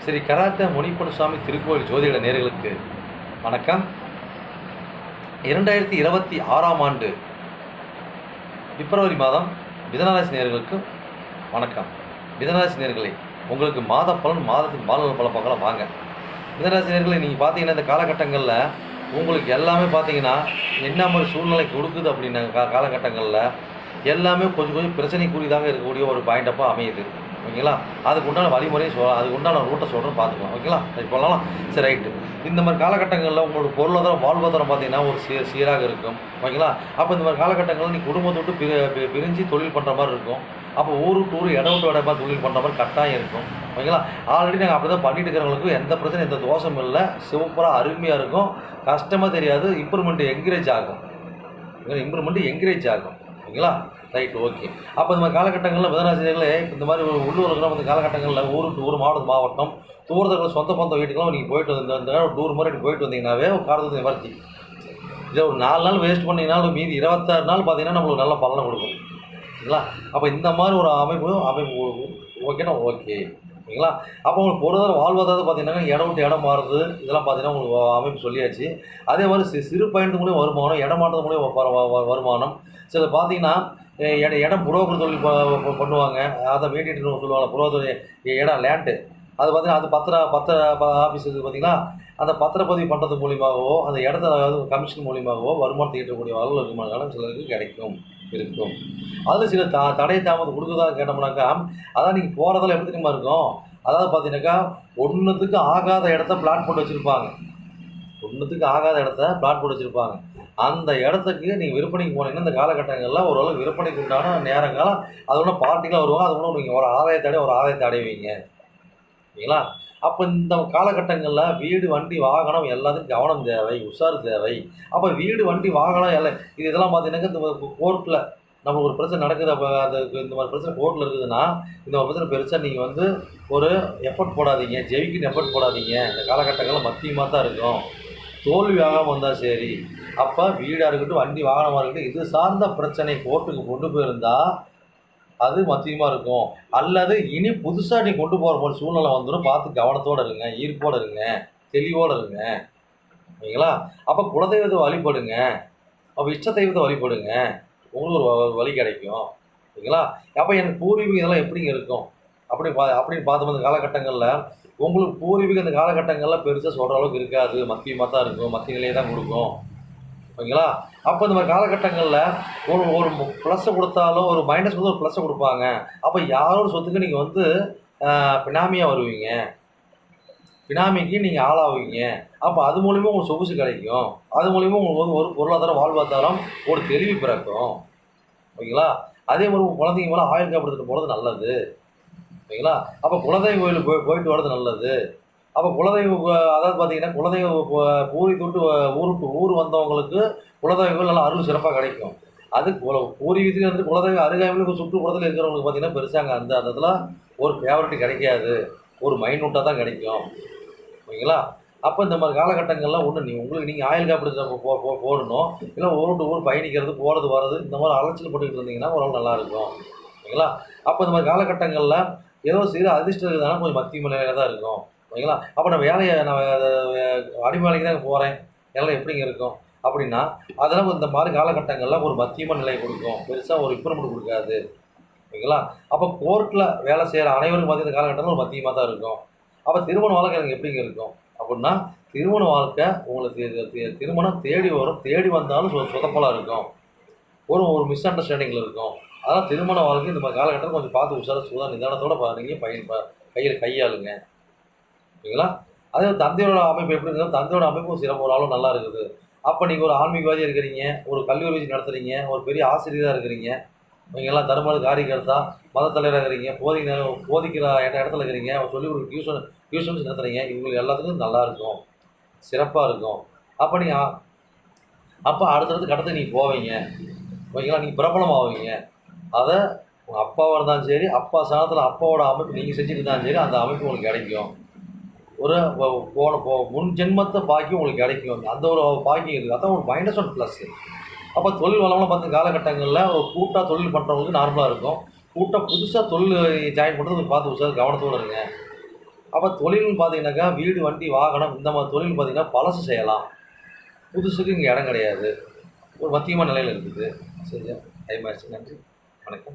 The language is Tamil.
ஸ்ரீ கராத்த முனிப்பனுசாமி திருக்கோயில் ஜோதிட நேயர்களுக்கு வணக்கம். 2026ஆம் ஆண்டு பிப்ரவரி மாதம் மிதனராசி நேயர்களுக்கு வணக்கம். மிதனராசி நேயர்களே, உங்களுக்கு மாத பலன் மாதத்துக்கு மாத பல பார்க்கலாம் வாங்க. மிதனராசி நேயர்களே, நீங்கள் பார்த்தீங்கன்னா இந்த காலகட்டங்களில் உங்களுக்கு எல்லாமே பார்த்தீங்கன்னா என்ன மாதிரி சூழ்நிலை கொடுக்குது அப்படின்னா காலகட்டங்களில் எல்லாமே கொஞ்சம் பிரச்சனைக்குரியதாக இருக்கக்கூடிய ஒரு பாயிண்டப்பாக அமையுது. ஓகேங்களா? அதுக்கு உண்டான வழிமுறையை அதுக்கு உண்டான ரூட்டை சொல்கிறேன் பார்த்துக்கலாம். ஓகேங்களா? இப்போலாம் சரி ரைட்டு. இந்த மாதிரி காலகட்டங்களில் உங்களோட பொருளாதாரம் வாழ்வாதாரம் பார்த்தீங்கன்னா ஒரு சீராக இருக்கும். ஓகேங்களா? அப்போ இந்த மாதிரி காலகட்டங்களில் நீ குடும்பத்தை விட்டு பிரிஞ்சு தொழில் பண்ணுற மாதிரி இருக்கும். அப்போ ஊர் இடம் விட்டு இடமா தொழில் பண்ணுற மாதிரி கட்டாயம் இருக்கும். ஓகேங்களா? ஆல்ரெடி நாங்கள் அப்படி தான் பண்ணிட்டு இருக்கிறவங்களுக்கு எந்த பிரச்சனை எந்த தோஷமும் இல்லை. சூப்பராக அருமையாக இருக்கும். கஷ்டமாக தெரியாது. இம்ப்ரூவ்மெண்ட் என்கரேஜ் ஆகும். ஓகேங்களா? Right, okay. அப்போ இந்த மாதிரி காலகட்டங்களில் மிதனராசினர்களே, இந்த மாதிரி உள்ளூரில் வந்து காலகட்டங்களில் ஊர் மாவட்டம் தூரத்தில் சொந்த பந்த வீட்டுக்கெல்லாம் நீங்கள் போயிட்டு வந்து இந்த டூர் மாதிரி போயிட்டு வந்தீங்கன்னாவே ஒரு காரணத்தை நிவர்த்தி. இதை ஒரு 4 நாள் வேஸ்ட் பண்ணிங்கனாலும் மீதி 26 நாள் பார்த்தீங்கன்னா நம்மளுக்கு நல்ல பலனை கொடுக்கும். ஓகேங்களா? அப்போ இந்த மாதிரி ஒரு அமைப்பு ஓகேனா ஓகே. ஓகேங்களா? அப்போ உங்களுக்கு பொருளாதார வாழ்வாதாரம் பார்த்தீங்கன்னா இடம் விட்டு இடம் மாறுது. இதெல்லாம் பார்த்தீங்கன்னா உங்களுக்கு அமைப்பு சொல்லியாச்சு. அதே மாதிரி சிறு பயணத்து மூலியம் வருமானம், இடம் மாற்றது மூலியம் வருமானம். சில பார்த்தீங்கன்னா இடம் புரோக்கர் தொழில் பண்ணுவாங்க. அதை வேண்டிட்டு சொல்லுவாங்க புரோக்கர் இடம் லேண்டு. அது பார்த்தீங்கன்னா அது பத்திர ஆஃபீஸ் இருக்குது பார்த்தீங்கன்னா, அந்த பத்திரப்பதிவு பண்ணுறது மூலியமாகவோ அந்த இடத்த அதாவது கமிஷன் மூலியமாகவோ வருமானத்தை ஈட்டக்கூடிய அளவு வருமானம் சிலருக்கு இருக்கும். அது சில தடை தாமதம் கொடுக்குறதா கேட்டோம்னாக்கா, அதான் நீங்கள் போகிறதில் எப்படி தெரியுமா இருக்கும். அதாவது பார்த்தீங்கன்னாக்கா ஒன்றுத்துக்கு ஆகாத இடத்த பிளாட் போட்டு வச்சுருப்பாங்க. அந்த இடத்துக்கு நீங்கள் விற்பனைக்கு போனீங்கன்னா இந்த காலகட்டங்களில் ஓரளவு விற்பனைக்கு உண்டான நேரங்காலம் அதோட பார்ட்டிலாம் வருவாங்க. அது மூலம் நீங்கள் ஒரு ஆதாயத்தை அடைவீங்க. ஓகேங்களா? அப்போ இந்த காலகட்டங்களில் வீடு வண்டி வாகனம் எல்லாத்துக்கும் கவனம் தேவை, உஷார் தேவை. அப்போ வீடு வண்டி வாகனம் இதெல்லாம் பார்த்தீங்கன்னா இந்த கோர்ட்டில் நம்ம ஒரு பிரச்சனை நடக்குது. அப்போ அதுக்கு இந்த மாதிரி பிரச்சனை கோர்ட்டில் இருக்குதுன்னா இந்த மாதிரி பிரச்சனை பெருசாக நீங்கள் வந்து ஒரு எஃபர்ட் போடாதீங்க, ஜெயிக்கின்னு எஃபர்ட் போடாதீங்க. இந்த காலகட்டங்களில் மத்தியமாக தான் இருக்கும். தோல்வி ஆகாமல் வந்தால் சரி. அப்போ வீடாக இருக்கட்டும் வண்டி வாகனமாக இருக்கட்டும் இது சார்ந்த பிரச்சனை கோர்ட்டுக்கு கொண்டு போயிருந்தால் அது மத்தியமாக இருக்கும். அல்லது இனி புதுசாக நீ கொண்டு போகிற மாதிரி சூழ்நிலை வந்துடும். பார்த்து கவனத்தோடு இருங்க, ஈர்ப்போடு இருங்க, தெளிவோடு இருங்க. ஓகேங்களா? அப்போ குலதெய்வத்தை வழிபடுங்க, அப்போ இஷ்ட தெய்வத்தை வழிபடுங்க, உங்களுக்கு ஒரு வழி கிடைக்கும். ஓகேங்களா? அப்போ எனக்கு பூர்வீகம் இதெல்லாம் எப்படிங்க இருக்கும் அப்படின்னு பார்த்தோம். இந்த காலகட்டங்களில் உங்களுக்கு பூர்வீகம் இந்த காலகட்டங்களில் பெருசாக சொல்கிற அளவுக்கு இருக்காது. மத்தியமாக தான் இருக்கும், மத்திய நிலையை தான் கொடுக்கும். ஓகேங்களா? அப்போ இந்த மாதிரி காலகட்டங்களில் ஒரு ப்ளஸ்ஸை கொடுத்தாலும் ஒரு மைனஸ் கொடுத்து ஒரு ப்ளஸ்ஸை கொடுப்பாங்க. அப்போ யாரோட சொத்துக்கு நீங்கள் வந்து பினாமியாக வருவீங்க, பினாமிக்கு நீங்கள் ஆளாவீங்க. அப்போ அது மூலிமா உங்களுக்கு சொகுசு கிடைக்கும். அது மூலிமா உங்களுக்கு வந்து ஒரு பொருளாதாரம் வாழ்வாதாரம் ஒரு தெளிவு பிறக்கும். ஓகேங்களா? அதே மாதிரி உங்கள் குழந்தைங்க மேலே ஆயுள் காப்பீடு போகிறது நல்லது. ஓகேங்களா? அப்போ குலதெய்வ கோயிலுக்கு போயிட்டு வர்றது நல்லது. அப்போ குலதெய்வம் அதாவது பார்த்தீங்கன்னா குலதெய்வம் பூரி தொட்டு ஊர் வந்தவங்களுக்கு குலதெய்வங்கள் நல்லா அருள் சிறப்பாக கிடைக்கும். அது பூர்வீகத்துக்கு வந்து குலதெய்வம் அருகாமையில் சுற்றுப்புறத்தில் இருக்கிறவங்களுக்கு பார்த்தீங்கன்னா பெருசாங்க அந்த இடத்துல ஒரு ஃபேவரட்டி கிடைக்காது, ஒரு மைனூட்டாக தான் கிடைக்கும். ஓகேங்களா? அப்போ இந்த மாதிரி காலகட்டங்கள்லாம் உங்களுக்கு நீங்கள் ஆயுள் காப்பீடு போடணும். இல்லை ஊர் பயணிக்கிறது போகிறது வர்றது இந்த மாதிரி அலைச்சல் போட்டுக்கிட்டு இருந்தீங்கன்னா ஓரளவு நல்லாயிருக்கும். ஓகேங்களா? அப்போ இந்த மாதிரி காலகட்டங்களில் ஏதோ சிறு அதிர்ஷ்டம் இருந்தாலும் கொஞ்சம் மத்திய நிலையில் தான் இருக்கும். ஓகேங்களா? அப்போ நான் அடிமை வேலைக்கு தான் போகிறேன், எல்லாம் எப்படிங்க இருக்கும் அப்படின்னா அதெல்லாம் இந்த மாதிரி காலகட்டங்களில் ஒரு மத்தியமான நிலையை கொடுக்கும். பெருசாக ஒரு இம்ப்ரூவ்மெண்ட் கொடுக்காது. ஓகேங்களா? அப்போ கோர்ட்டில் வேலை செய்கிற அனைவருக்கும் பார்த்தீங்கன்னா காலகட்டத்தில் ஒரு மத்தியமாக தான் இருக்கும். அப்போ திருமண வாழ்க்கை எனக்கு எப்படிங்க இருக்கும் அப்படின்னா திருமண வாழ்க்கை உங்களுக்கு திருமணம் தேடி வந்தாலும் சொதப்பலாக இருக்கும். ஒரு மிஸ் அண்டர்ஸ்டாண்டிங்கில் இருக்கும். அதனால் திருமண வாழ்க்கை இந்த மாதிரி காலகட்டத்தில் கொஞ்சம் பார்த்து நிதானத்தோடு நீங்கள் கையாளுங்க. ஓகேங்களா? அதே தந்தையோட அமைப்பு எப்படி இருந்தாலும் தந்தையோட அமைப்பும் சிறப்பு ஒரு ஆளும் நல்லா இருக்குது. அப்போ நீங்கள் ஒரு ஆன்மீகவாதியாக இருக்கிறீங்க, ஒரு கல்லூரி வச்சு நடத்துகிறீங்க, ஒரு பெரிய ஆசிரியராக இருக்கிறீங்க. நீங்கள்லாம் தர்ம காரியகர்த்தா மத தலைவராக இருக்கிறீங்க, போதிக்கிற இடத்துல இருக்கிறீங்க, சொல்லிக் கொடுக்குற டியூஷன்ஸ் நடத்துகிறீங்க. இவங்களுக்கு எல்லாத்துக்கும் நல்லாயிருக்கும், சிறப்பாக இருக்கும். அப்போ அடுத்தடுத்து கடத்துக்கு நீங்கள் போவீங்க. ஓகேங்களா? நீங்கள் பிரபலமாவீங்க. அதை உங்கள் அப்பாவாக இருந்தாலும் சரி, அப்பா சாணத்தில் அப்பாவோட அமைப்பு நீங்கள் செஞ்சுட்டு இருந்தாலும் சரி அந்த அமைப்பு உங்களுக்கு கிடைக்கும். ஒரு முன் ஜென்மத்தை பாக்கியம் உங்களுக்கு கிடைக்கும். அந்த ஒரு பாக்கியம் இருக்குது. அதான் ஒரு -1 ப்ளஸ். அப்போ தொழில் வளம்லாம் பார்த்து காலகட்டங்களில் ஒரு கூட்டாக தொழில் பண்ணுறவங்களுக்கு நார்மலாக இருக்கும். கூட்டாக புதுசாக தொழில் ஜாயின் பண்ணுறது பார்த்து கவனத்தோடு இருங்க. அப்போ தொழில்னு பார்த்தீங்கன்னாக்கா வீடு, வண்டி, வாகனம் இந்த மாதிரி தொழில் பார்த்தீங்கன்னா பழசு செய்யலாம். புதுசுக்கு இங்கே இடம் கிடையாது. ஒரு மத்தியமான நிலையில் இருக்குது. சரியா? டைம் ஆயிடுச்சு. நன்றி. வணக்கம்.